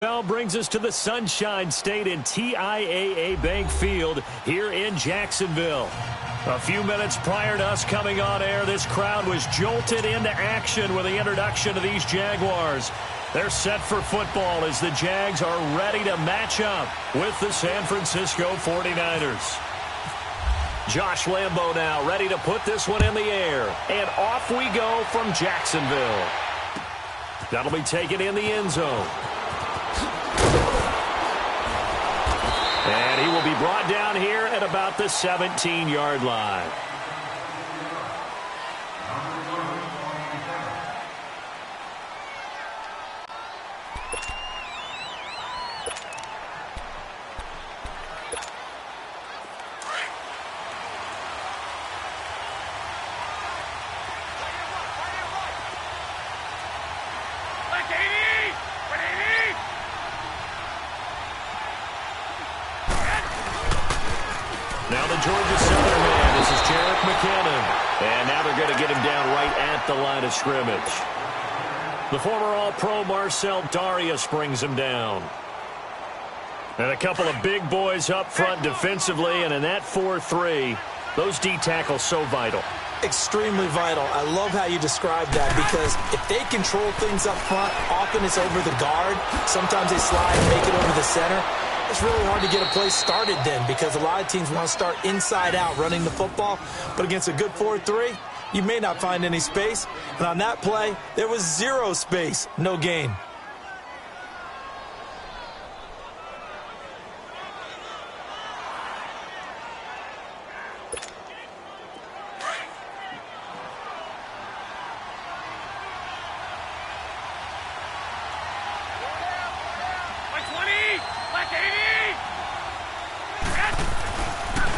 Bell brings us to the Sunshine State in TIAA Bank Field here in Jacksonville. A few minutes prior to us coming on air, this crowd was jolted into action with the introduction of these Jaguars. They're set for football as the Jags are ready to match up with the San Francisco 49ers. Josh Lambo now ready to put this one in the air. And off we go from Jacksonville. That'll be taken in the end zone. And he will be brought down here at about the 17-yard line. Now the Georgia Southern man, this is Jarek McKinnon. And now they're going to get him down right at the line of scrimmage. The former All-Pro Marcel Darius brings him down. And a couple of big boys up front defensively, and in that 4-3, those D tackles so vital. Extremely vital. I love how you described that because if they control things up front, often it's over the guard. Sometimes they slide and make it over the center. It's really hard to get a play started then because a lot of teams want to start inside out running the football. But against a good 4-3, you may not find any space. And on that play, there was zero space, no gain.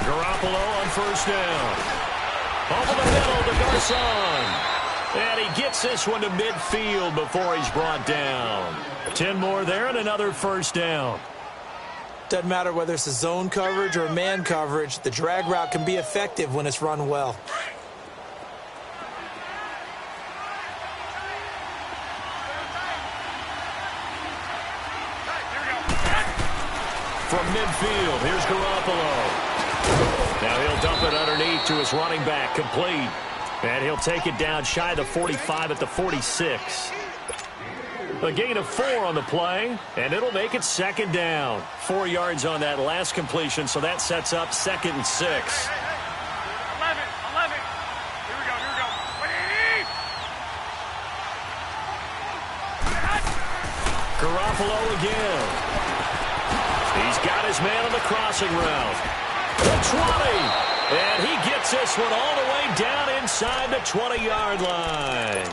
Garoppolo on first down. Over the middle to Garcon. And he gets this one to midfield before he's brought down. 10 more there and another first down. Doesn't matter whether it's a zone coverage or man coverage, the drag route can be effective when it's run well. From midfield, here's Garoppolo. Now he'll dump it underneath to his running back, complete. And he'll take it down shy of the 45 at the 46. A gain of 4 on the play, and it'll make it second down. 4 yards on that last completion, so that sets up 2nd and 6. 11. Here we go. Garoppolo again. He's got his man on the crossing route. The 20. And he gets this one all the way down inside the 20-yard line.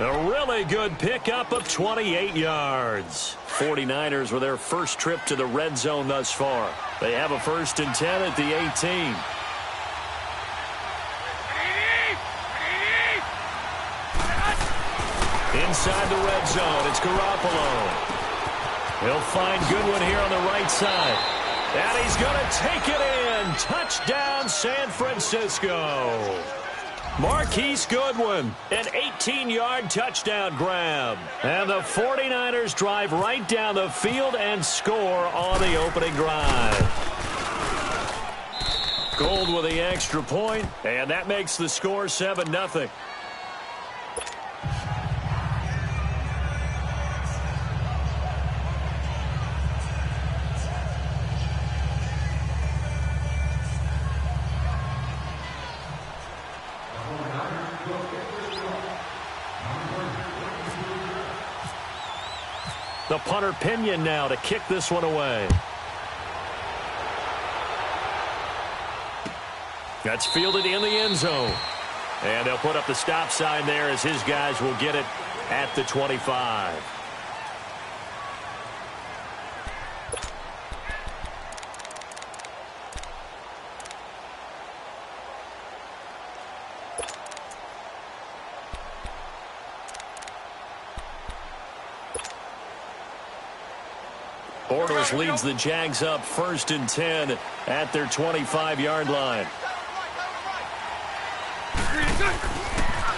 A really good pickup of 28 yards. 49ers with their first trip to the red zone thus far. They have a 1st and 10 at the 18. Inside the red zone, it's Garoppolo. He'll find Goodwin here on the right side. And he's going to take it in. Touchdown, San Francisco. Marquise Goodwin, an 18-yard touchdown grab. And the 49ers drive right down the field and score on the opening drive. Gold with the extra point, and that makes the score 7-0. The punter Pinion now to kick this one away. That's fielded in the end zone. And they'll put up the stop sign there as his guys will get it at the 25. Bortles leads the Jags up 1st and 10 at their 25-yard line.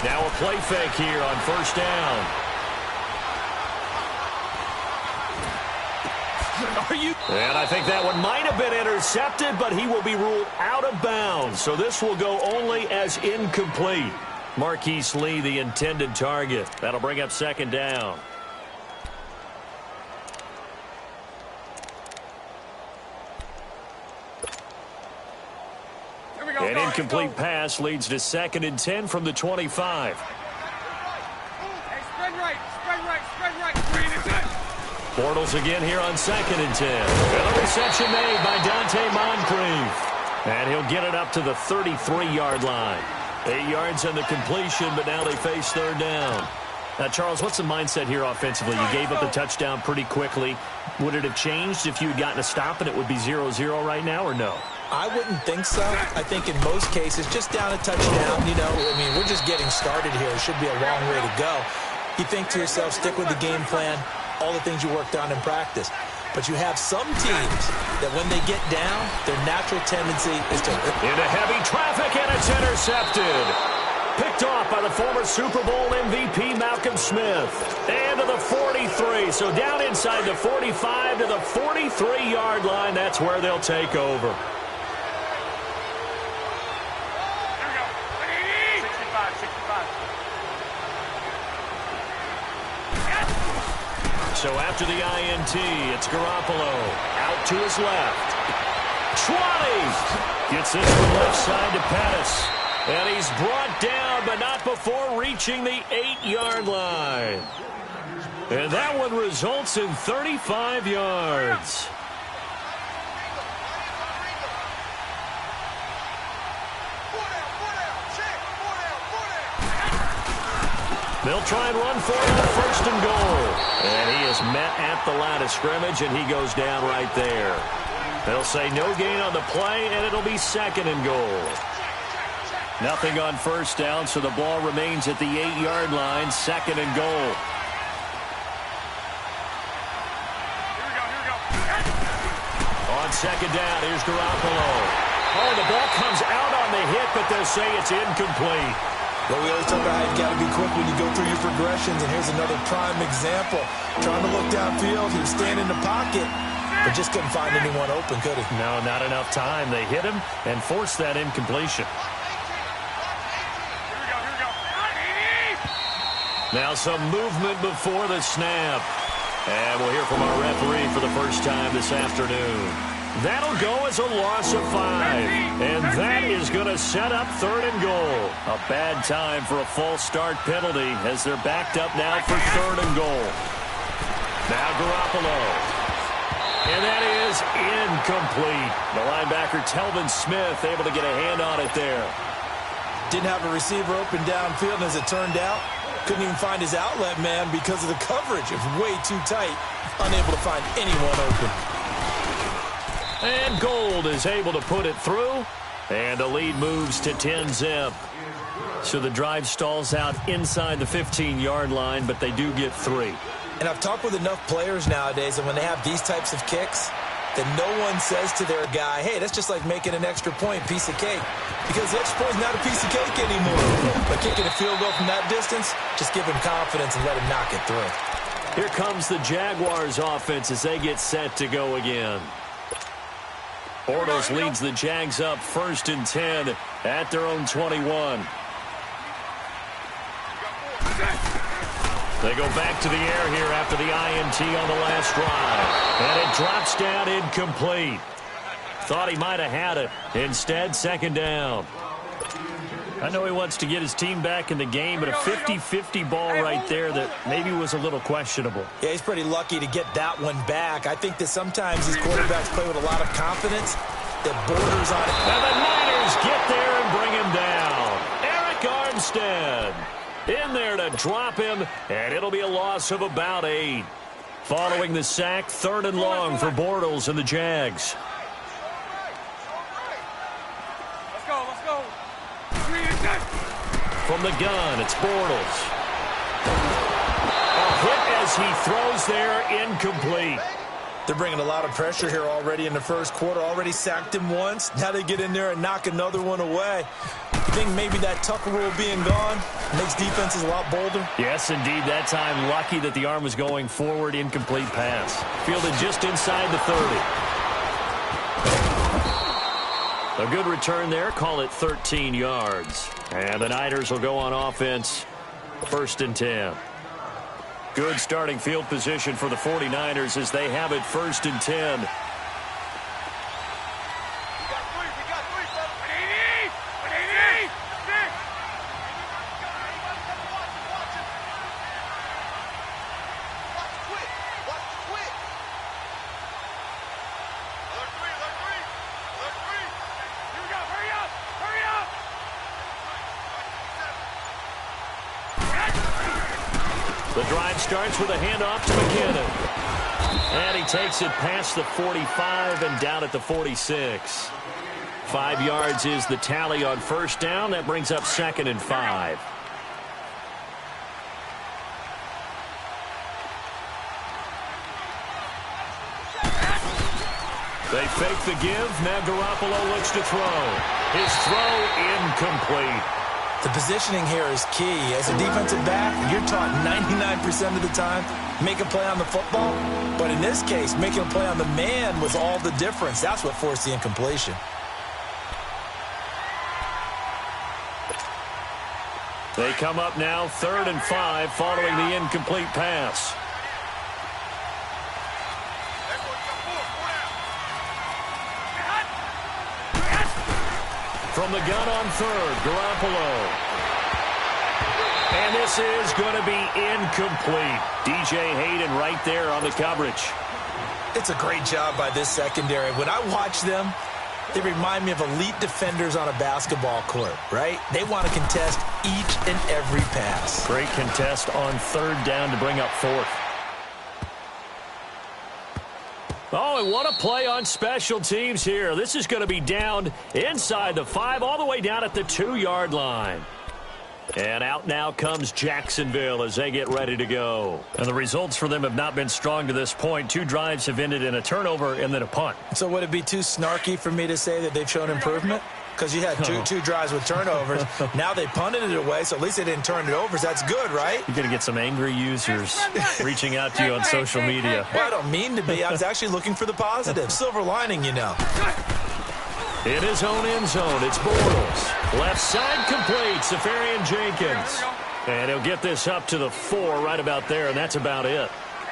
Now a play fake here on 1st down. And I think that one might have been intercepted, but he will be ruled out of bounds. So this will go only as incomplete. Marquise Lee, the intended target. That'll bring up second down. An incomplete pass leads to 2nd and 10 from the 25. Hey, spread right. Bortles again here on 2nd and 10. And a reception made by Dante Moncrief. And he'll get it up to the 33-yard line. 8 yards on the completion, but now they face third down. Now, Charles, what's the mindset here offensively? You gave up the touchdown pretty quickly. Would it have changed if you had gotten a stop and it would be 0-0 right now, or no? I wouldn't think so. I think in most cases, just down a touchdown, we're just getting started here. It should be a long way to go. You think to yourself, stick with the game plan, all the things you worked on in practice. But you have some teams that when they get down, their natural tendency is to... Into heavy traffic, and it's intercepted. Picked off by the former Super Bowl MVP Malcolm Smith. And to the 43. So down inside the 45 to the 43-yard line. That's where they'll take over. So after the INT, it's Garoppolo. Out to his left. 20! Gets this from left side to Pettis. And he's brought down, but not before reaching the 8-yard line. And that one results in 35 yards. They'll try and run for it on 1st and goal. And he is met at the line of scrimmage, and he goes down right there. They'll say no gain on the play, and it'll be 2nd and goal. Nothing on 1st down, so the ball remains at the 8-yard line, 2nd and goal. On 2nd down, here's Garoppolo. Oh, the ball comes out on the hit, but they'll say it's incomplete. Well, we always talk about how you've got to be quick when you go through your progressions, and here's another prime example. Trying to look downfield, he was standing in the pocket, but just couldn't find anyone open, could he? No, not enough time. They hit him and forced that incompletion. Now some movement before the snap. And we'll hear from our referee for the first time this afternoon. That'll go as a loss of 5. And that is going to set up 3rd and goal. A bad time for a false start penalty as they're backed up now for 3rd and goal. Now Garoppolo. And that is incomplete. The linebacker, Telvin Smith, able to get a hand on it there. Didn't have a receiver open downfield, and as it turned out, couldn't even find his outlet man because of the coverage. It was way too tight. Unable to find anyone open. And Gold is able to put it through. And the lead moves to 10-zip. So the drive stalls out inside the 15-yard line, but they do get 3. And I've talked with enough players nowadays that when they have these types of kicks, that no one says to their guy, hey, that's just like making an extra point, piece of cake. Because the extra point is not a piece of cake anymore. But kicking a field goal from that distance, just give him confidence and let him knock it through. Here comes the Jaguars offense as they get set to go again. Bortles leads the Jags up 1st and 10 at their own 21. They go back to the air here after the INT on the last drive. And it drops down incomplete. Thought he might have had it. Instead, 2nd down. I know he wants to get his team back in the game, but a 50-50 ball right there that maybe was a little questionable. Yeah, he's pretty lucky to get that one back. I think that sometimes these quarterbacks play with a lot of confidence that borders on it. And the Niners get there and bring him down. Eric Armstead in there to drop him, and it'll be a loss of about 8. Following the sack, 3rd and long for Bortles and the Jags. Let's go. From the gun, it's Bortles. A hit as he throws there, incomplete. They're bringing a lot of pressure here already in the first quarter. Already sacked him once. Now they get in there and knock another one away. I think maybe that Tucker rule being gone makes defenses a lot bolder. Yes, indeed. That time, lucky that the arm was going forward. Incomplete pass. Fielded just inside the 30. A good return there. Call it 13 yards. And the Niners will go on offense. 1st and 10. Good starting field position for the 49ers as they have it 1st and 10. The drive starts with a handoff to McKinnon. And he takes it past the 45 and down at the 46. 5 yards is the tally on 1st down. That brings up 2nd and 5. They fake the give. Now Garoppolo looks to throw. His throw incomplete. The positioning here is key. As a defensive back, you're taught 99% of the time, make a play on the football. But in this case, making a play on the man was all the difference. That's what forced the incompletion. They come up now 3rd and 5 following the incomplete pass. From the gun on 3rd, Garoppolo. And this is going to be incomplete. DJ Hayden right there on the coverage. It's a great job by this secondary. When I watch them, they remind me of elite defenders on a basketball court, right? They want to contest each and every pass. Great contest on 3rd down to bring up 4th. Oh, and what a play on special teams here. This is going to be down inside the 5, all the way down at the 2-yard line. And out now comes Jacksonville as they get ready to go. And the results for them have not been strong to this point. 2 drives have ended in a turnover and then a punt. So would it be too snarky for me to say that they've shown improvement? Because you had two drives with turnovers. Now they punted it away, so at least they didn't turn it over. So that's good, right? You're going to get some angry users reaching out to you on social media. Well, I don't mean to be. I was actually looking for the positive. Silver lining, you know. In his own end zone, it's Bortles. Left side complete, Safarian Jenkins. And he'll get this up to the 4 right about there, and that's about it.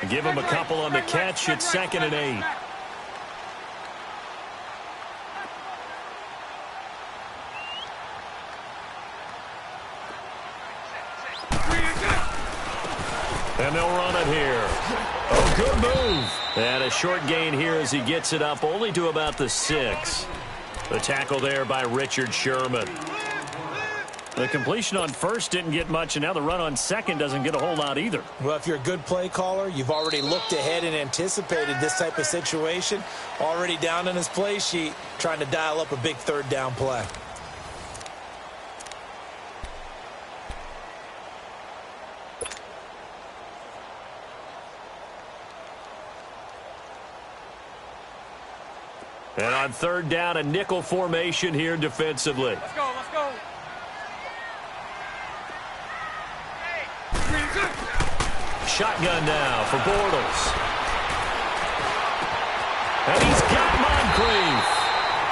Give him a couple on the catch. It's 2nd and 8. And they'll run it here. Oh, good move. And a short gain here as he gets it up only to about the 6. The tackle there by Richard Sherman. The completion on 1st didn't get much, and now the run on 2nd doesn't get a whole lot either. Well, if you're a good play caller, you've already looked ahead and anticipated this type of situation. Already down in his play sheet, trying to dial up a big 3rd down play. And on 3rd down, a nickel formation here defensively. Let's go, let's go. Shotgun now for Bortles. And he's got Moncrief.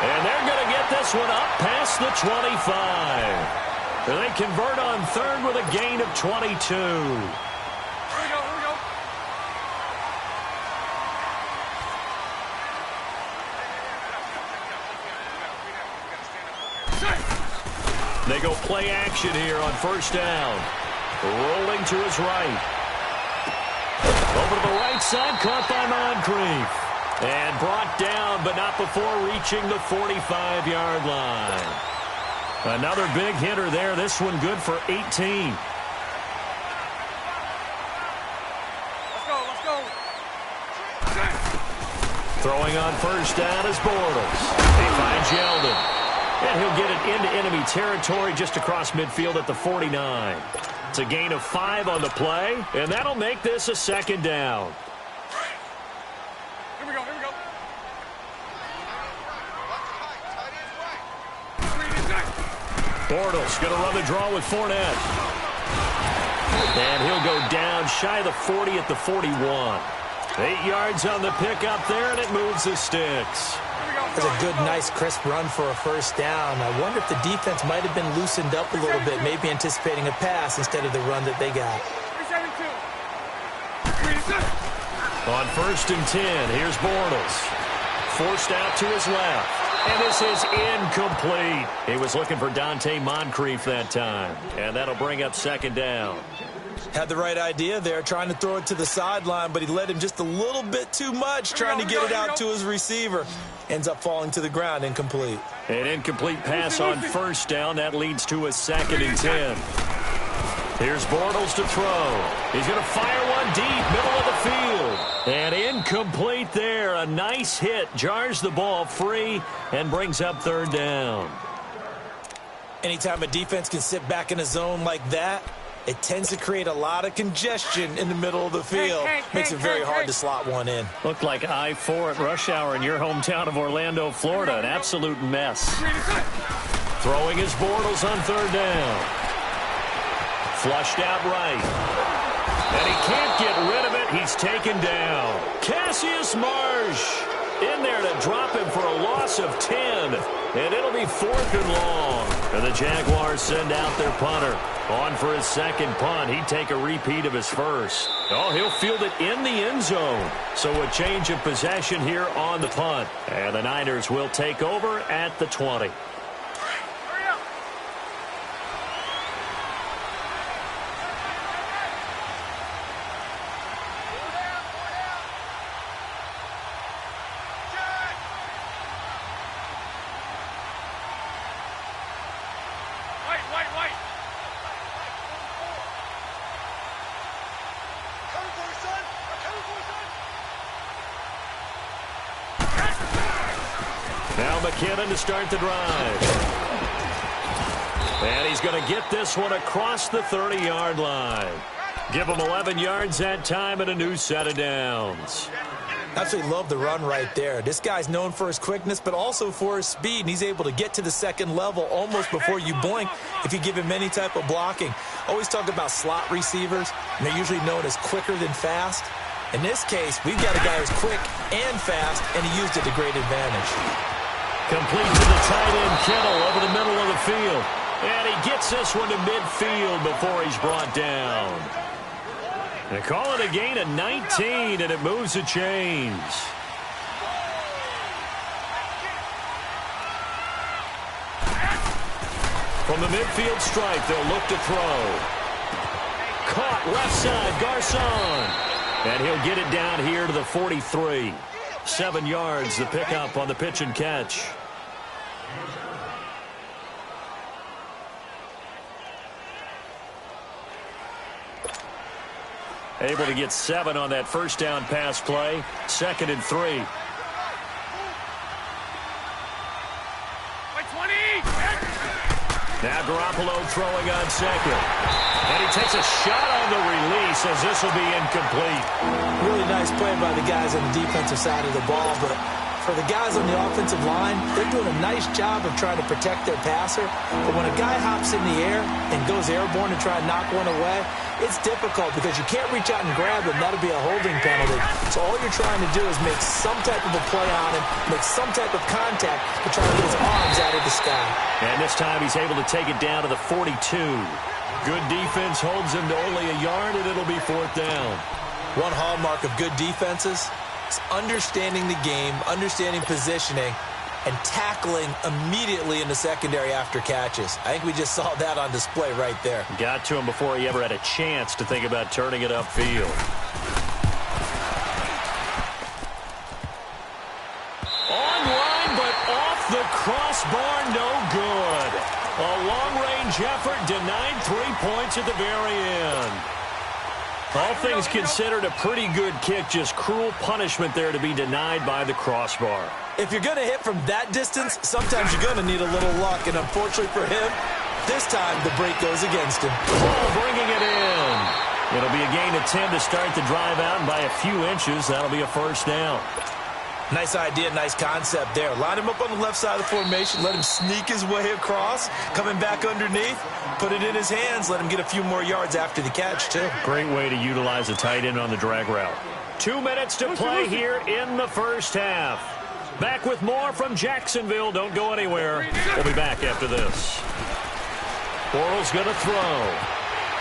And they're going to get this one up past the 25. And they convert on 3rd with a gain of 22. Here we go, here we go. They go play action here on 1st down. Rolling to his right. Over to the right side, caught by Moncrief. And brought down, but not before reaching the 45-yard line. Another big hitter there. This one good for 18. Let's go, let's go. Throwing on 1st down is Bortles. They find Yeldon. And he'll get it into enemy territory just across midfield at the 49. It's a gain of 5 on the play, and that'll make this a 2nd down. we go. Here we go. Bortles going to run the draw with Fournette. And he'll go down shy of the 40 at the 41. 8 yards on the pickup there, and it moves the sticks. That's a good, nice, crisp run for a first down. I wonder if the defense might have been loosened up a little bit, maybe anticipating a pass instead of the run that they got. On 1st and 10, here's Bortles. Forced out to his left. And this is incomplete. He was looking for Dante Moncrief that time. And that'll bring up 2nd down. Had the right idea there, trying to throw it to the sideline, but he led him just a little bit too much, trying to get it out to his receiver. Ends up falling to the ground, incomplete. An incomplete pass on 1st down. That leads to a 2nd and 10. Here's Bortles to throw. He's going to fire one deep, middle of the field. And incomplete there. A nice hit. Jars the ball free and brings up 3rd down. Anytime a defense can sit back in a zone like that, it tends to create a lot of congestion in the middle of the field. Makes it very hard to slot one in. Looked like I-4 at rush hour in your hometown of Orlando, Florida. An absolute mess. Throwing his Bortles on 3rd down. Flushed out right. And he can't get rid of it. He's taken down. Cassius Marsh in there to drop him for a loss of 10. And it'll be 4th and long. And the Jaguars send out their punter. On for his 2nd punt. He'd take a repeat of his first. Oh, he'll field it in the end zone. So a change of possession here on the punt. And the Niners will take over at the 20. Now McKinnon to start the drive. And he's going to get this one across the 30-yard line. Give him 11 yards that time and a new set of downs. Absolutely love the run right there. This guy's known for his quickness, but also for his speed. And he's able to get to the 2nd level almost before you blink if you give him any type of blocking. Always talk about slot receivers, and they're usually known as quicker than fast. In this case, we've got a guy who's quick and fast, and he used it to great advantage. Complete to the tight end, Kittle, over the middle of the field. And he gets this one to midfield before he's brought down. They call it a gain of 19, and it moves the chains. From the midfield stripe, they'll look to throw. Caught left side, Garcon. And he'll get it down here to the 43. 7 yards, the pickup on the pitch and catch. Able to get 7 on that first down pass play. 2nd and 3. Now Garoppolo throwing on 2nd. And he takes a shot on the release as this will be incomplete. Really nice play by the guys on the defensive side of the ball, but for the guys on the offensive line, they're doing a nice job of trying to protect their passer. But when a guy hops in the air and goes airborne to try and knock one away, it's difficult because you can't reach out and grab him. That'll be a holding penalty. So all you're trying to do is make some type of a play on him, make some type of contact to try to get his arms out of the sky. And this time he's able to take it down to the 42. Good defense holds him to only a yard, and it'll be 4th down. One hallmark of good defenses is understanding the game, understanding positioning, and tackling immediately in the secondary after catches. I think we just saw that on display right there. Got to him before he ever had a chance to think about turning it upfield. Online, but off the crossbar, no good. A long-range effort denied 3 points at the very end. All things considered, a pretty good kick, just cruel punishment there to be denied by the crossbar. If you're going to hit from that distance, sometimes you're going to need a little luck, and unfortunately for him, this time the break goes against him. Ball bringing it in. It'll be a gain of 10 to start the drive out, and by a few inches, that'll be a first down. Nice idea, nice concept there. Line him up on the left side of the formation. Let him sneak his way across. Coming back underneath. Put it in his hands. Let him get a few more yards after the catch, too. Great way to utilize a tight end on the drag route. 2 minutes to play here in the first half. Back with more from Jacksonville. Don't go anywhere. We'll be back after this. Bortles going to throw.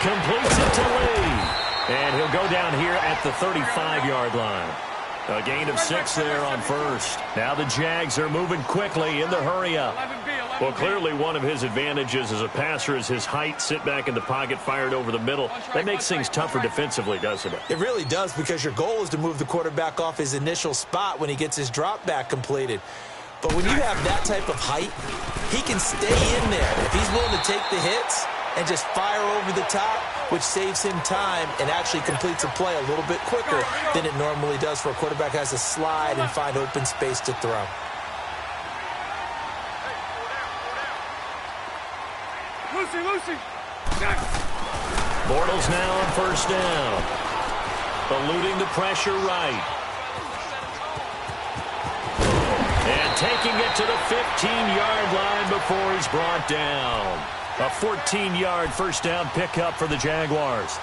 Completes it to Lee. And he'll go down here at the 35-yard line. A gain of 6 there on first. Now the Jags are moving quickly in the hurry-up. Well, clearly one of his advantages as a passer is his height. Sit back in the pocket, fired over the middle. That makes things tougher defensively, doesn't it? It really does, because your goal is to move the quarterback off his initial spot when he gets his drop back completed. But when you have that type of height, he can stay in there. If he's willing to take the hits and just fire over the top, which saves him time and actually completes a play a little bit quicker than it normally does for a quarterback has to slide and find open space to throw. Lucy. Bortles now on first down. Eluding the pressure right. And taking it to the 15-yard line before he's brought down. A 14-yard first down pickup for the Jaguars.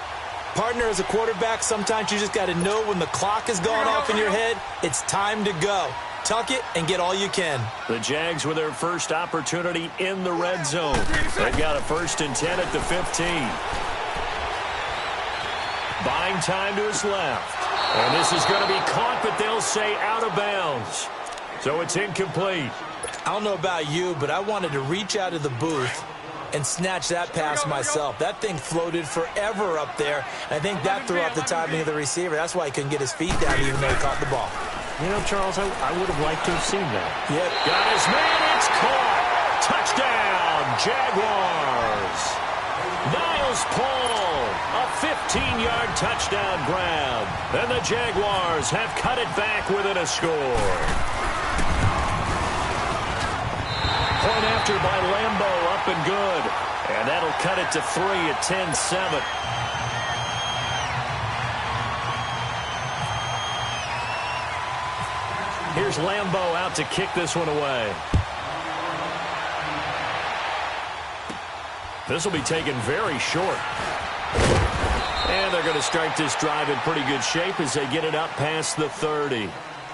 Partner, as a quarterback, sometimes you just got to know when the clock has gone off in your head, it's time to go. Tuck it and get all you can. The Jags with their first opportunity in the red zone. They've got a 1st and 10 at the 15. Buying time to his left. And this is going to be caught, but they'll say out of bounds. So it's incomplete. I don't know about you, but I wanted to reach out of the booth and snatch that pass myself. That thing floated forever up there. I think that threw off the timing of the receiver. That's why he couldn't get his feet down even though he caught the ball. You know, Charles, I would have liked to have seen that. Yep. Got his man. It's caught. Touchdown, Jaguars. Niles Paul, a 15-yard touchdown grab. And the Jaguars have cut it back within a score. Point after by Lambeau, up and good. And that'll cut it to 3 at 10-7. Here's Lambeau out to kick this one away. This will be taken very short. And they're going to start this drive in pretty good shape as they get it up past the 30.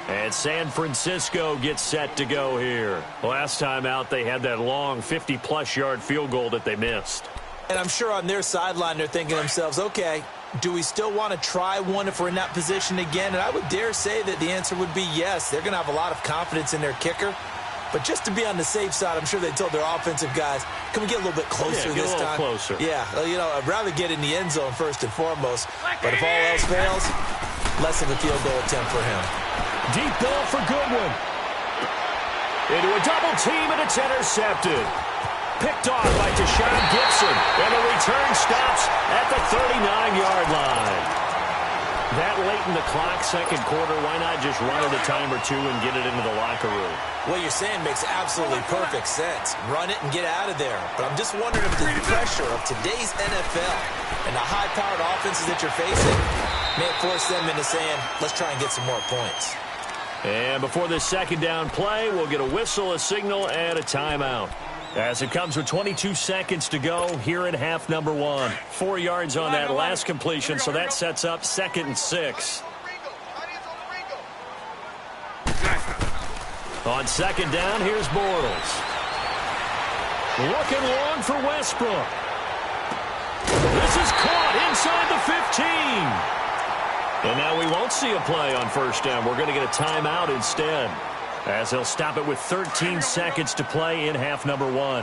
And San Francisco gets set to go here. Last time out, they had that long 50-plus yard field goal that they missed. And I'm sure on their sideline, they're thinking to themselves, okay, do we still want to try one if we're in that position again? And I would dare say that the answer would be yes. They're going to have a lot of confidence in their kicker. But just to be on the safe side, I'm sure they told their offensive guys, can we get a little bit closer this time? Closer. Yeah, you know, I'd rather get in the end zone first and foremost. But if all else fails, less of a field goal attempt for him. Deep ball for Goodwin. Into a double team, and it's intercepted. Picked off by Deshaun Gibson. And the return stops at the 39-yard line. That late in the clock, second quarter, why not just run it a time or two and get it into the locker room? What you're saying makes absolutely perfect sense. Run it and get out of there. But I'm just wondering if the pressure of today's NFL and the high-powered offenses that you're facing may force them into saying, let's try and get some more points. And before this second down play, we'll get a whistle, a signal, and a timeout. As it comes with 22 seconds to go here in half number 1. 4 yards on that last completion, so that sets up 2nd and 6. On second down, here's Bortles. Looking long for Westbrook. This is caught inside the 15. And now we won't see a play on first down. We're going to get a timeout instead, as they'll stop it with 13 seconds to play in half number 1.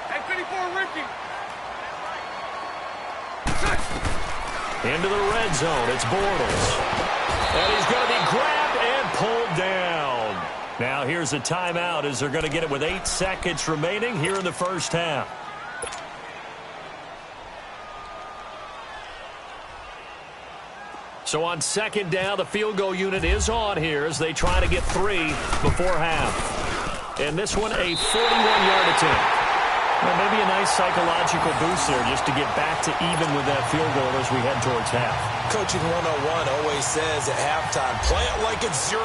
Hey, 54, Ricky. Into the red zone, it's Bortles. And he's going to be grabbed and pulled down. Now here's a timeout as they're going to get it with 8 seconds remaining here in the first half. So on second down, the field goal unit is on here as they try to get 3 before half. And this one, a 41-yard attempt. Well, maybe a nice psychological boost there just to get back to even with that field goal as we head towards half. Coaching 101 always says at halftime, play it like it's 0-0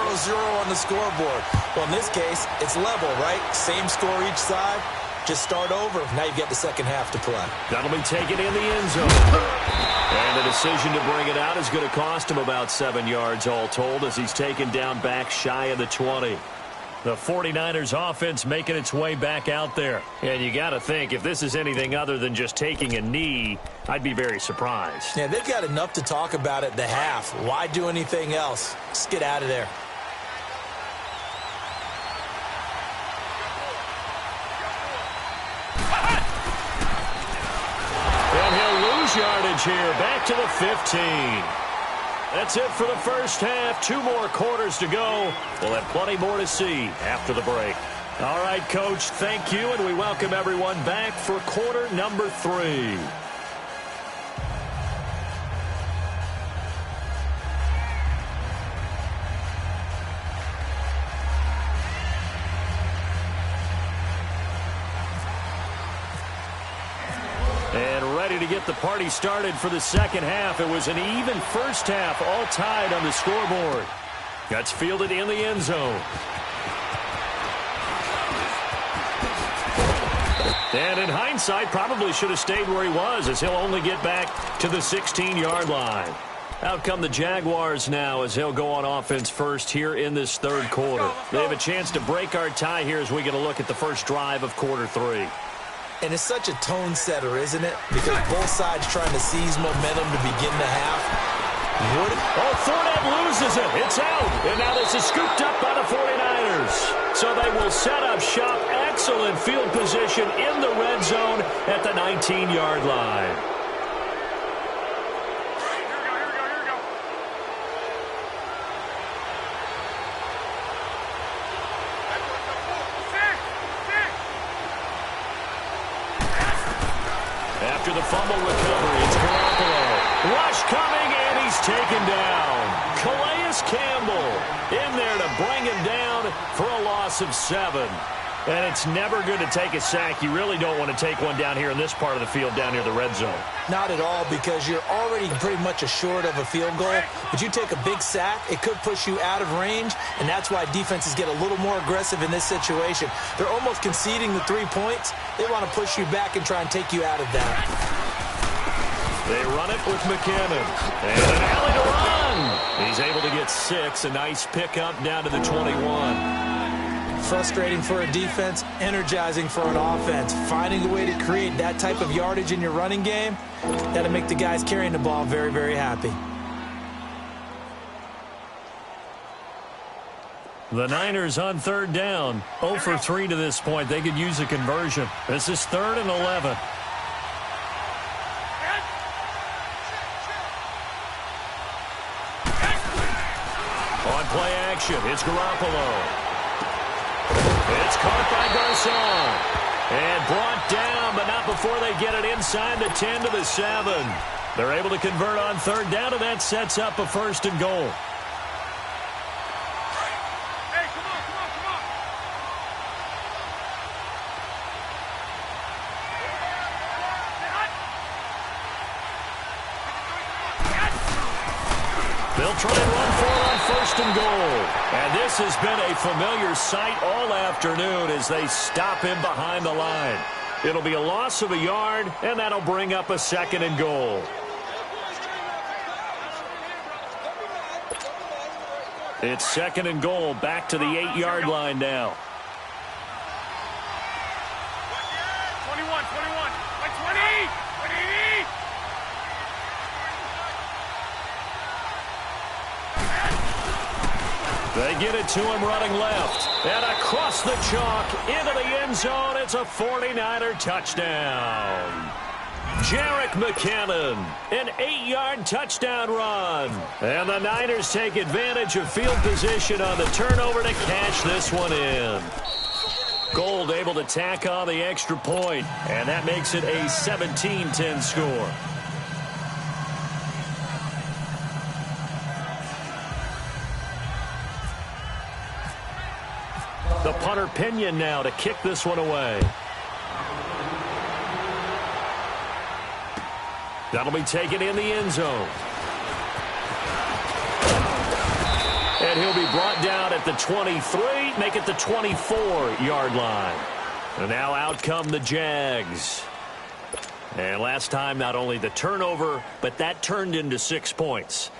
on the scoreboard. Well, in this case, it's level, right? Same score each side. Just start over. Now you've got the second half to play. That'll be taken in the end zone. And the decision to bring it out is going to cost him about 7 yards all told as he's taken down back shy of the 20. The 49ers offense making its way back out there. And you got to think, if this is anything other than just taking a knee, I'd be very surprised. Yeah, they've got enough to talk about at the half. Why do anything else? Just get out of there. And he'll lose yardage here, back to the 15. That's it for the first half. 2 more quarters to go. We'll have plenty more to see after the break. All right, Coach, thank you, and we welcome everyone back for quarter number 3. And ready to get the party started for the second half. It was an even first half, all tied on the scoreboard. That's fielded in the end zone. And in hindsight, probably should have stayed where he was, as he'll only get back to the 16-yard line. Out come the Jaguars now as they'll go on offense first here in this third quarter. They have a chance to break our tie here as we get a look at the first drive of quarter 3. And it's such a tone setter, isn't it? Because both sides trying to seize momentum to begin the half. Fournette loses it. It's out. And now this is scooped up by the 49ers. So they will set up shop. Excellent field position in the red zone at the 19-yard line. After the fumble recovery, it's Garoppolo. Rush coming, and he's taken down. Calais Campbell in there to bring him down for a loss of 7. And it's never good to take a sack. You really don't want to take one down here in this part of the field, down near the red zone. Not at all, because you're already pretty much assured of a field goal. But you take a big sack, it could push you out of range, and that's why defenses get a little more aggressive in this situation. They're almost conceding the 3 points. They want to push you back and try and take you out of that. They run it with McKinnon. And an alley to run. He's able to get 6. A nice pickup down to the 21. Frustrating for a defense, energizing for an offense. Finding a way to create that type of yardage in your running game, that'll make the guys carrying the ball very, very happy. The Niners on third down. 0 for 3 to this point. They could use a conversion. This is 3rd and 11. On play action, it's Garoppolo. It's caught by Garcon. And brought down, but not before they get it inside the 10 to the 7. They're able to convert on third down, and that sets up a 1st and goal. Hey, come on, come on, come on. They'll try and run for it on 1st and goal. And this has been a familiar sight all afternoon as they stop him behind the line. It'll be a loss of a yard, and that'll bring up a 2nd and goal. It's 2nd and goal, back to the 8-yard line now. 21, 21, like 20, 20. They get it to him running left. And across the chalk into the end zone. It's a 49er touchdown. Jerick McKinnon, an 8-yard touchdown run. And the Niners take advantage of field position on the turnover to cash this one in. Gold able to tack on the extra point, and that makes it a 17-10 score. The punter Pinion now to kick this one away. That'll be taken in the end zone. And he'll be brought down at the 23, make it the 24-yard line. And now out come the Jags. And last time, not only the turnover, but that turned into 6 points.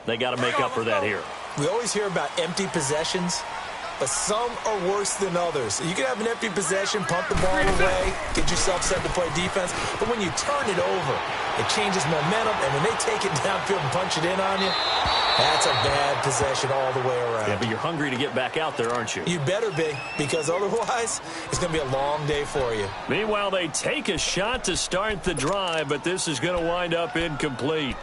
They got to make up for that here. We always hear about empty possessions, but some are worse than others. You can have an empty possession, pump the ball away, get yourself set to play defense, but when you turn it over, it changes momentum, and when they take it downfield and punch it in on you, that's a bad possession all the way around. Yeah, but you're hungry to get back out there, aren't you? You better be, because otherwise, it's going to be a long day for you. Meanwhile, they take a shot to start the drive, but this is going to wind up incomplete.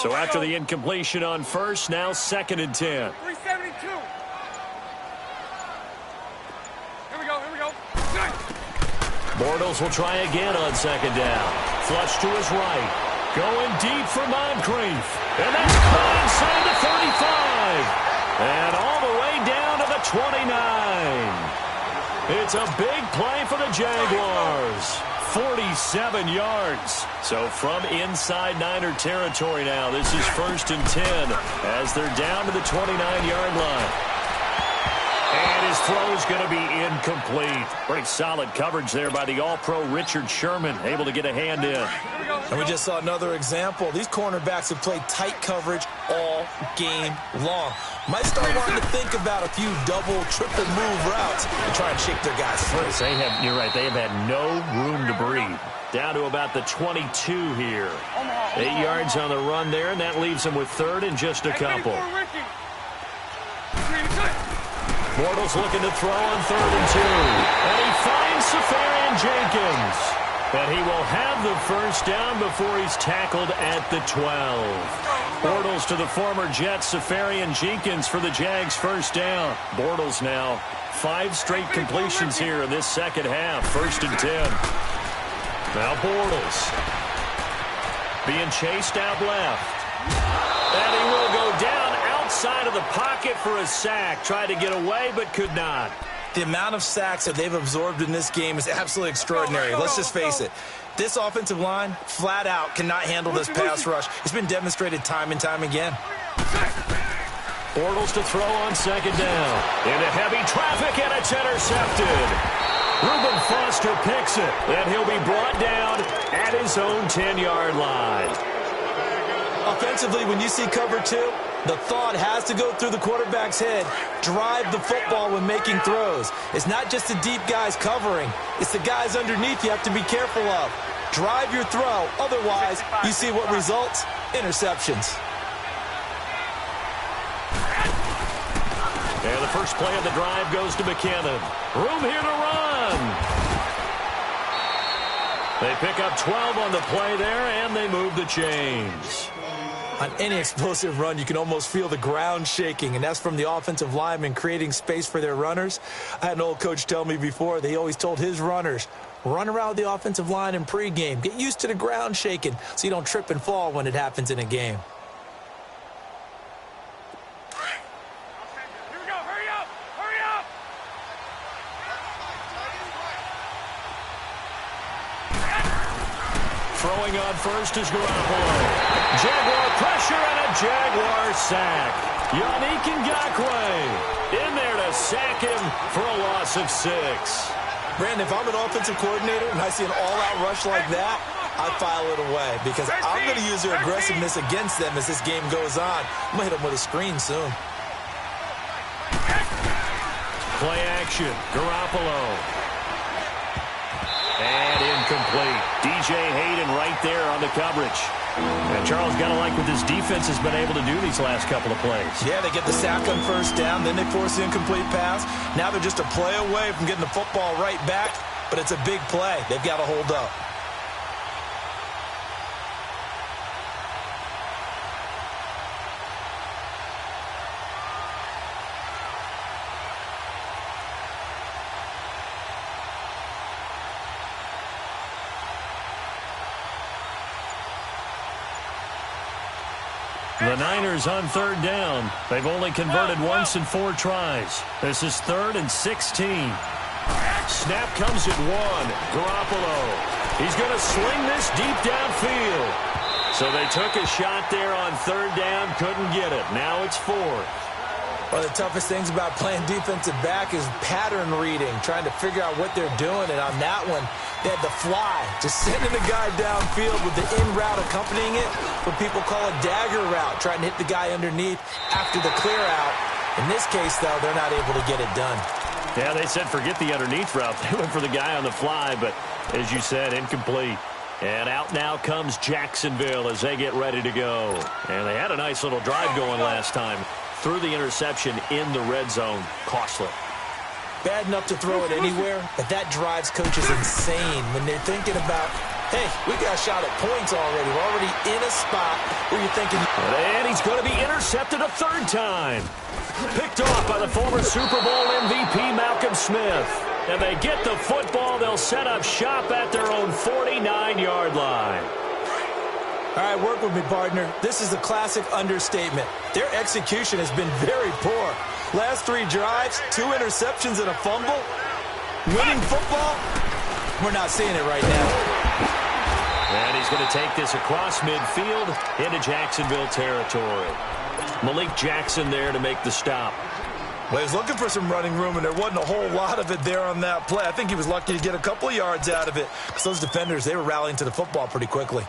So after the incompletion on first, now 2nd and 10. 372. Here we go. Bortles will try again on 2nd down. Flush to his right. Going deep for Moncrief. And that's caught inside the 35. And all the way down to the 29. It's a big play for the Jaguars. 47 yards. So from inside Niner territory now, this is 1st and 10 as they're down to the 29-yard line. And his throw's going to be incomplete. Pretty solid coverage there by the All-Pro Richard Sherman, able to get a hand in. And we just saw another example. These cornerbacks have played tight coverage all game long. Might start wanting to think about a few double, triple move routes and try and shake their guys free. You're right, they have had no room to breathe. Down to about the 22 here. 8 yards on the run there, and that leaves them with 3rd and just a couple. Bortles looking to throw on 3rd and 2. And he finds Safarian Jenkins. And he will have the first down before he's tackled at the 12. Bortles to the former Jet, Safarian Jenkins for the Jags' first down. Bortles now 5 straight completions here in this second half. 1st and 10. Now Bortles being chased out left. And he will go down outside of the pocket for a sack. Tried to get away, but could not. The amount of sacks that they've absorbed in this game is absolutely extraordinary. Let's just face it. This offensive line, flat out, cannot handle this pass rush. It's been demonstrated time and time again. Bortles to throw on 2nd down. Into heavy traffic, and it's intercepted. Reuben Foster picks it, and he'll be brought down at his own 10-yard line. Offensively, when you see cover 2, the thought has to go through the quarterback's head. Drive the football when making throws. It's not just the deep guys covering. It's the guys underneath you have to be careful of. Drive your throw. Otherwise, you see what results? Interceptions. And the first play of the drive goes to McKinnon. Room here to run. They pick up 12 on the play there, and they move the chains. On any explosive run, you can almost feel the ground shaking, and that's from the offensive linemen creating space for their runners. I had an old coach tell me before, they always told his runners, run around the offensive line in pregame. Get used to the ground shaking so you don't trip and fall when it happens in a game. Here we go. Hurry up. Hurry up. Throwing on first is Garoppolo. Jaguar pressure and a Jaguar sack. Yannick Ngakoue in there to sack him for a loss of 6. Brandon, if I'm an offensive coordinator and I see an all-out rush like that, I file it away because I'm going to use their aggressiveness against them as this game goes on. I'm going to hit them with a screen soon. Play action. Garoppolo. And incomplete. DJ Hayden right there on the coverage. And Charles, got to like what this defense has been able to do these last couple of plays. Yeah, they get the sack on first down, then they force the incomplete pass. Now they're just a play away from getting the football right back, but it's a big play. They've got to hold up. The Niners on third down. They've only converted once in 4 tries. This is 3rd and 16. Snap comes at 1. Garoppolo. He's going to sling this deep downfield. So they took a shot there on 3rd down. Couldn't get it. Now it's 4th. One of the toughest things about playing defensive back is pattern reading, trying to figure out what they're doing. And on that one, they had the fly, just sending the guy downfield with the in route accompanying it, what people call a dagger route, trying to hit the guy underneath after the clear out. In this case, though, they're not able to get it done. Yeah, they said forget the underneath route. They went for the guy on the fly, but as you said, incomplete. And out now comes Jacksonville as they get ready to go. And they had a nice little drive going last time. Threw the interception in the red zone. Costly. Bad enough to throw it anywhere, but that drives coaches insane when they're thinking about, hey, we got a shot at points already. We're already in a spot where you're thinking. And he's going to be intercepted a 3rd time. Picked off by the former Super Bowl MVP Malcolm Smith. And they get the football. They'll set up shop at their own 49-yard line. All right, work with me, partner. This is a classic understatement. Their execution has been very poor. Last 3 drives, 2 interceptions and a fumble. Winning football? We're not seeing it right now. And he's going to take this across midfield into Jacksonville territory. Malik Jackson there to make the stop. Well, he was looking for some running room, and there wasn't a whole lot of it there on that play. I think he was lucky to get a couple of yards out of it, because those defenders, they were rallying to the football pretty quickly.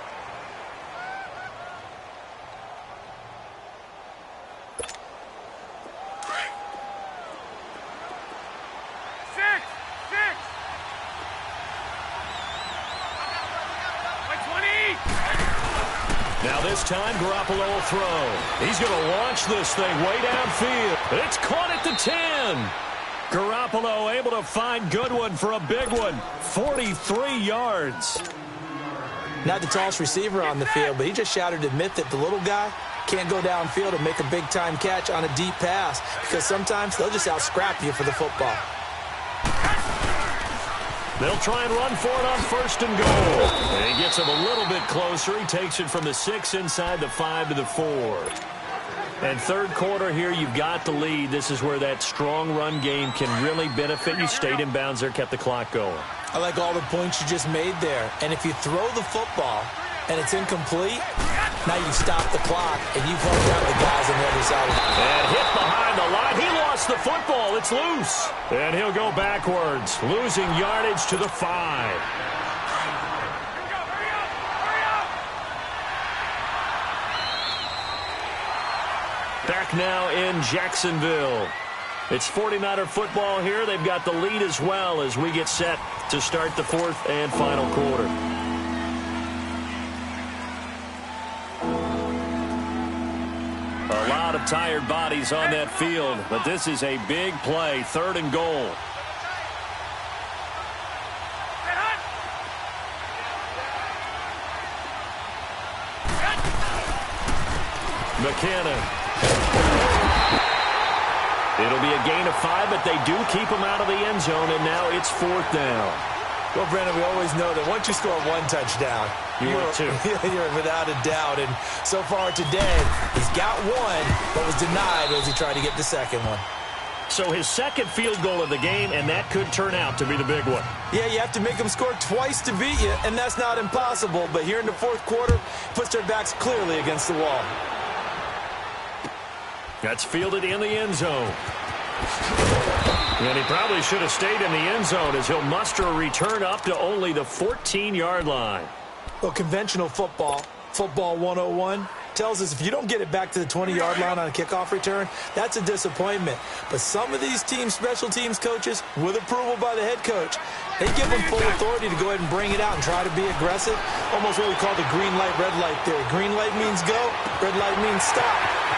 Now this time, Garoppolo will throw. He's going to launch this thing way downfield. It's caught at the 10. Garoppolo able to find Goodwin for a big one. 43 yards. Not the tallest receiver on the field, but he just shouted to admit that the little guy can't go downfield and make a big-time catch on a deep pass, because sometimes they'll just out-scrap you for the football. They'll try and run for it on 1st and goal. And he gets him a little bit closer. He takes it from the 6 inside the 5 to the 4. And 3rd quarter here, you've got the lead. This is where that strong run game can really benefit you. Stayed in bounds there, kept the clock going. I like all the points you just made there. And if you throw the football and it's incomplete, now you stop the clock and you've helped out the guys on the other side of it. And hit behind the line. He lost the football. It's loose. And he'll go backwards, losing yardage to the 5. Back now in Jacksonville. It's 49er football here. They've got the lead as well as we get set to start the 4th and final quarter. A lot of tired bodies on that field, but this is a big play. 3rd and goal. McKinnon. It'll be a gain of 5, but they do keep him out of the end zone, and now it's 4th down. Well, Brandon, we always know that once you score 1 touchdown, you're without a doubt. And so far today, he's got 1, but was denied as he tried to get the 2nd one. So his 2nd field goal of the game, and that could turn out to be the big one. Yeah, you have to make them score twice to beat you, and that's not impossible. But here in the 4th quarter, puts their backs clearly against the wall. That's fielded in the end zone. And he probably should have stayed in the end zone as he'll muster a return up to only the 14-yard line. Well, conventional football 101, tells us if you don't get it back to the 20-yard line on a kickoff return, that's a disappointment. But some of these special teams coaches, with approval by the head coach, they give them full authority to go ahead and bring it out and try to be aggressive. Almost what we call the green light, red light theory. Green light means go, red light means stop.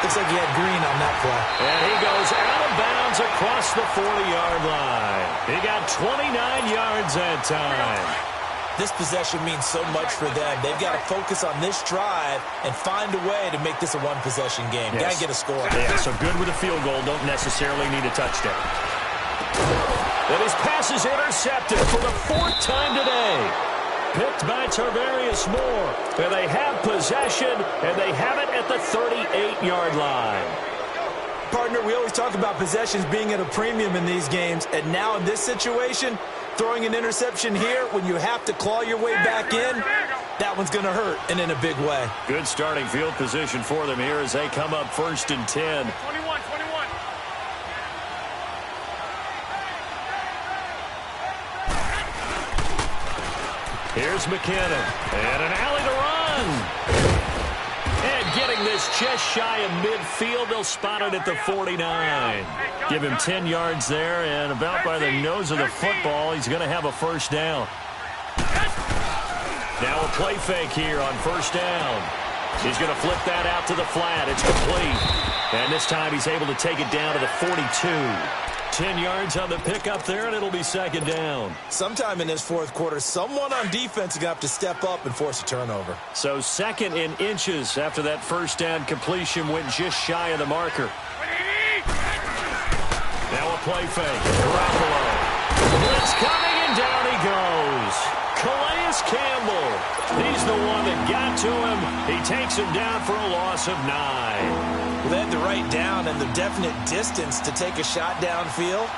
Looks like he had green on that play. And he goes out of bounds across the 40-yard line. He got 29 yards that time. This possession means so much for them. They've got to focus on this drive and find a way to make this a one-possession game. Yes. Got to get a score. Yeah, so good with a field goal. Don't necessarily need a touchdown. And his pass is intercepted for the 4th time today. Picked by Tarvarius Moore. And they have possession, and they have it at the 38-yard line. Partner, we always talk about possessions being at a premium in these games, and now in this situation, throwing an interception here when you have to claw your way back in, that one's going to hurt, and in a big way. Good starting field position for them here as they come up 1st and 10. 21. Here's McKinnon, and an alley to run. And getting this just shy of midfield, they'll spot it at the 49. Give him 10 yards there, and about by the nose of the football, he's going to have a first down. Now a play fake here on first down. He's going to flip that out to the flat. It's complete. And this time he's able to take it down to the 42. 10 yards on the pickup there, and it'll be second down. Sometime in this fourth quarter, someone on defense is going to have to step up and force a turnover. So second in inches after that first down completion went just shy of the marker. Now a play fake. Garoppolo. Blitz coming, and down he goes. Calais Campbell. He's the one that got to him. He takes him down for a loss of 9. Well, they had the right down and the definite distance to take a shot downfield,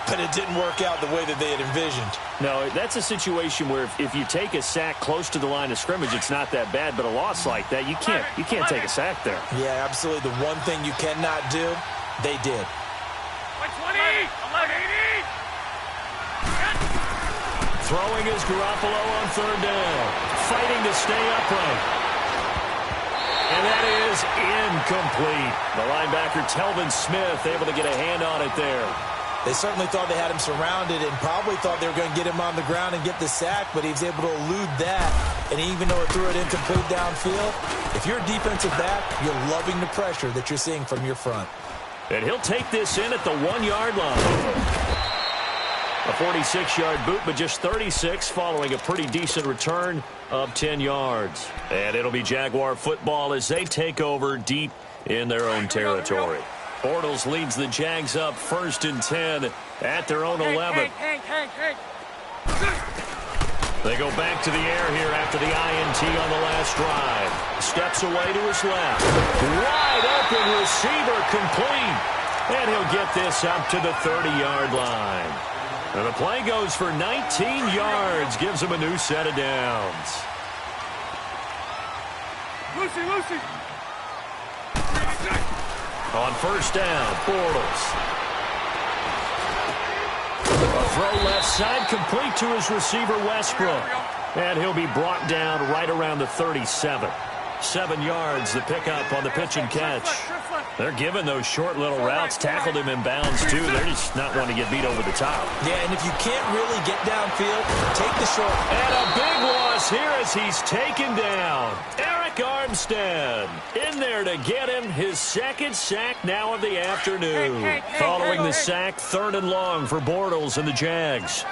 but it didn't work out the way that they had envisioned. No, that's a situation where if you take a sack close to the line of scrimmage, it's not that bad, but a loss like that, you can't take a sack there. Yeah, absolutely. The one thing you cannot do, they did. 20, 11, 80. Throwing is Garoppolo on third down. Fighting to stay upright. And that is incomplete. The linebacker, Telvin Smith, able to get a hand on it there. They certainly thought they had him surrounded and probably thought they were going to get him on the ground and get the sack, but he was able to elude that. And even though it threw it incomplete downfield, if you're a defensive back, you're loving the pressure that you're seeing from your front. And he'll take this in at the 1-yard line. A 46-yard boot, but just 36 following a pretty decent return of 10 yards. And it'll be Jaguar football as they take over deep in their own territory. Bortles leads the Jags up 1st and 10 at their own 11. They go back to the air here after the INT on the last drive. Steps away to his left. Wide open receiver complete. And he'll get this up to the 30-yard line. And the play goes for 19 yards. Gives him a new set of downs. Lucy. On first down, Bortles. A throw left side complete to his receiver, Westbrook. And he'll be brought down right around the 37. 7 yards, the pickup on the pitch and catch. They're giving those short little routes. Tackled him in bounds, too. They're just not wanting to get beat over the top. Yeah, and if you can't really get downfield, take the short. And a big loss here as he's taken down. Eric Armstead in there to get him his second sack now of the afternoon. Following the sack, 3rd and long for Bortles and the Jags.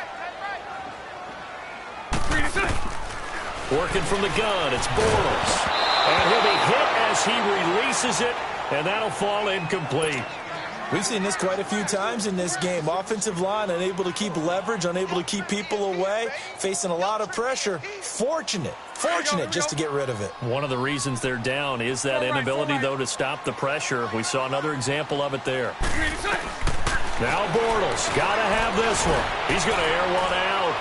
Working from the gun, it's Bortles. And he'll be hit as he releases it, and that'll fall incomplete. We've seen this quite a few times in this game. Offensive line unable to keep leverage, unable to keep people away, facing a lot of pressure. Fortunate just to get rid of it. One of the reasons they're down is that inability, though, to stop the pressure. We saw another example of it there. Now Bortles, got to have this one. He's going to air one out.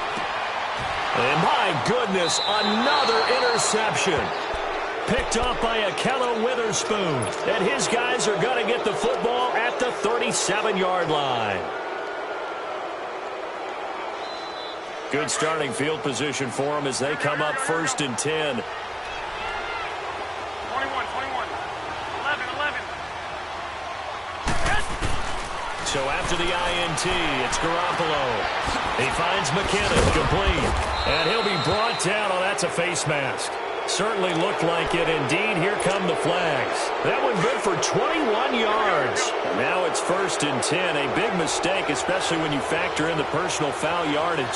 And my goodness, another interception. Picked off by Akello Witherspoon. And his guys are going to get the football at the 37-yard line. Good starting field position for them as they come up 1st and 10. 21. 11. So after the INT, it's Garoppolo. He finds McKinnon complete. And he'll be brought down. Oh, that's a face mask. Certainly looked like it. Indeed, here come the flags. That one good for 21 yards. And now it's 1st and 10. A big mistake, especially when you factor in the personal foul yardage.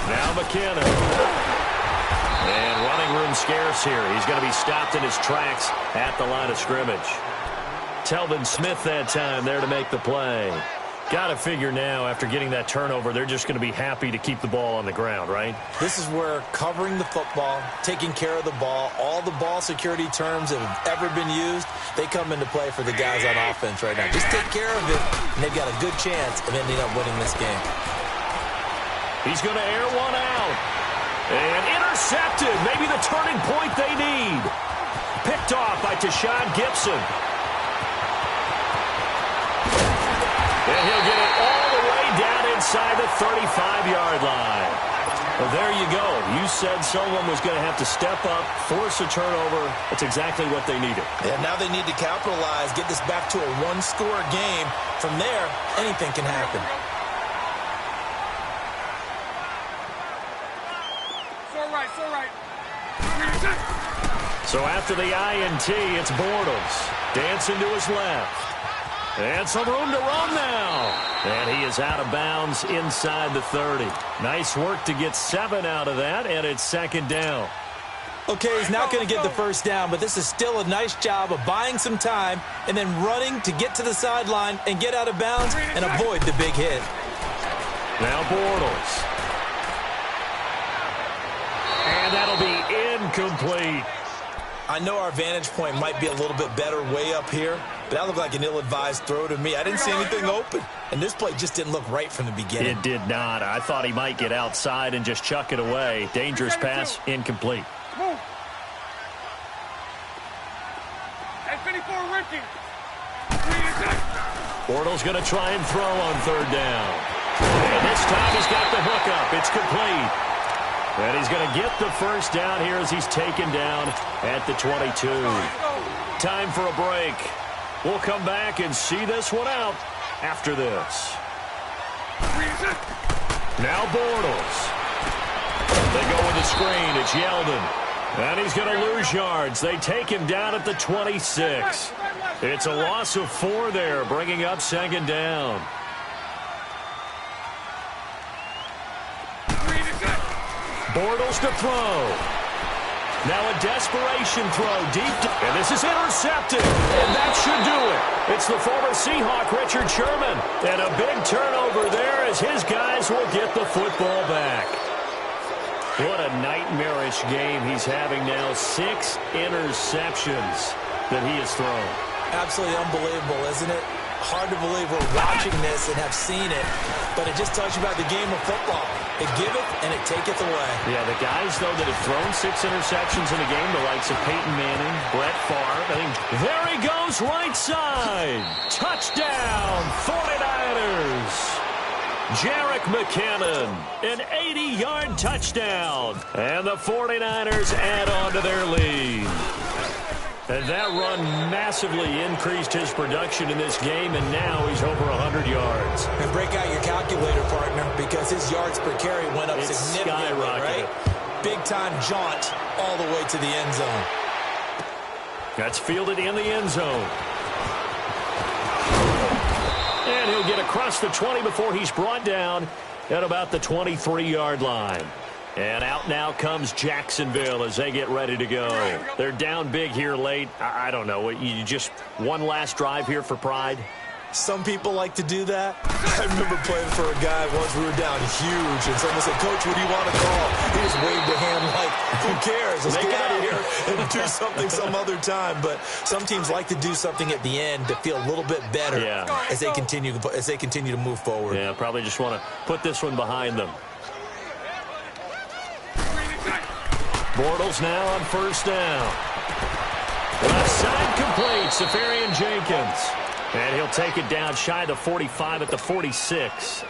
Now McKinnon. And running room scarce here. He's going to be stopped in his tracks at the line of scrimmage. Telvin Smith that time there to make the play. Got to figure now, after getting that turnover, they're just going to be happy to keep the ball on the ground, right? This is where covering the football, taking care of the ball, all the ball security terms that have ever been used, they come into play for the guys on offense right now. Just take care of it, and they've got a good chance of ending up winning this game. He's going to air one out. And intercepted. Maybe the turning point they need. Picked off by Tashawn Gibson. And he'll get it all the way down inside the 35-yard line. Well, there you go. You said someone was going to have to step up, force a turnover. That's exactly what they needed. And now they need to capitalize, get this back to a one-score game. From there, anything can happen. So right. So after the INT, it's Bortles. Dancing to his left. And some room to run now. And he is out of bounds inside the 30. Nice work to get 7 out of that, and it's second down. Okay, he's not going to get the first down, but this is still a nice job of buying some time and then running to get to the sideline and get out of bounds and avoid the big hit. Now Bortles. And that'll be incomplete. I know our vantage point might be a little bit better way up here, but that looked like an ill-advised throw to me. I didn't see anything open, and this play just didn't look right from the beginning. It did not. I thought he might get outside and just chuck it away. Dangerous pass, incomplete. Move. And 54 Ricky. Bortles going to try and throw on third down. And this time he's got the hook up. It's complete. And he's going to get the first down here as he's taken down at the 22. Time for a break. We'll come back and see this one out after this. Now Bortles. They go with the screen. It's Yeldon. And he's going to lose yards. They take him down at the 26. It's a loss of 4 there, bringing up second down. Bortles to throw. Now a desperation throw deep. And this is intercepted. And that should do it. It's the former Seahawk, Richard Sherman. And a big turnover there as his guys will get the football back. What a nightmarish game he's having now. 6 interceptions that he has thrown. Absolutely unbelievable, isn't it? Hard to believe we're watching this and have seen it, but it just tells you about the game of football. It giveth and it taketh away. Yeah, the guys, though, that have thrown 6 interceptions in a game, the likes of Peyton Manning, Brett Favre. There he goes, right side. Touchdown, 49ers. Jerick McKinnon, an 80-yard touchdown. And the 49ers add on to their lead. And that run massively increased his production in this game, and now he's over 100 yards. And break out your calculator, partner, because his yards per carry went up significantly, right? Big-time jaunt all the way to the end zone. That's fielded in the end zone. And he'll get across the 20 before he's brought down at about the 23-yard line. And out now comes Jacksonville as they get ready to go. They're down big here late. I don't know. You just one last drive here for pride? Some people like to do that. I remember playing for a guy once. We were down huge, and someone said, "Coach, what do you want to call?" He just waved a hand like, who cares? Let's get out of here and do something some other time. But some teams like to do something at the end to feel a little bit better as they continue to move forward. Yeah, probably just want to put this one behind them. Bortles now on first down. Left side complete, Safarian Jenkins. And he'll take it down shy of the 45 at the 46.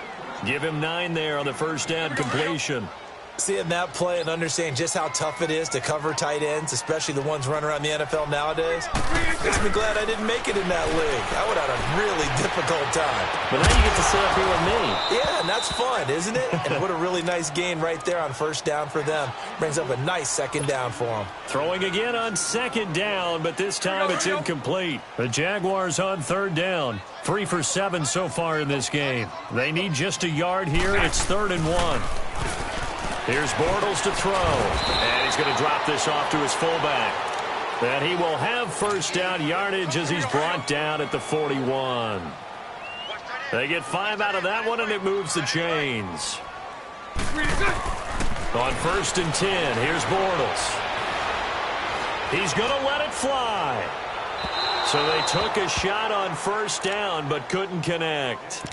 Give him 9 there on the first down completion. Seeing that play and understanding just how tough it is to cover tight ends, especially the ones running around the NFL nowadays, makes me glad I didn't make it in that league. I would have had a really difficult time. But now you get to sit up here with me. Yeah, and that's fun, isn't it? And what a really nice gain right there on first down for them. Brings up a nice second down for them. Throwing again on second down, but this time it's incomplete. The Jaguars on third down. 3 for 7 so far in this game. They need just a yard here. It's 3rd and 1. Here's Bortles to throw. And he's going to drop this off to his fullback. And he will have first down yardage as he's brought down at the 41. They get 5 out of that one, and it moves the chains. On 1st and 10, here's Bortles. He's going to let it fly. So they took a shot on 1st down, but couldn't connect.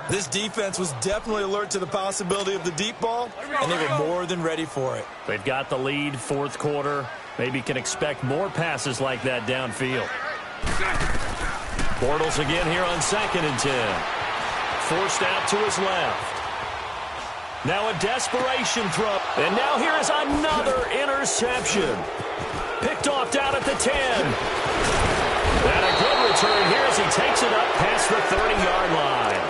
This defense was definitely alert to the possibility of the deep ball, and they were more than ready for it. They've got the lead, 4th quarter. Maybe can expect more passes like that downfield. Bortles again here on 2nd and 10. Forced out to his left. Now a desperation throw. And now here is another interception. Picked off down at the 10. And a good return here as he takes it up past the 30-yard line.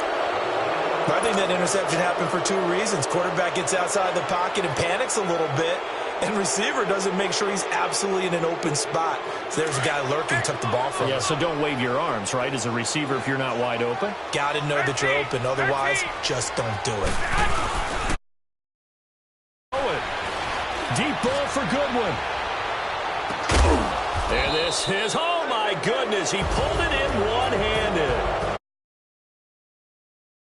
I think that interception happened for 2 reasons. Quarterback gets outside the pocket and panics a little bit, and receiver doesn't make sure he's absolutely in an open spot. So there's a guy lurking, took the ball from him. Yeah, so don't wave your arms, right, as a receiver if you're not wide open. Got to know that you're open. Otherwise, just don't do it. Deep ball for Goodwin. And this is, oh my goodness, he pulled it in one hand.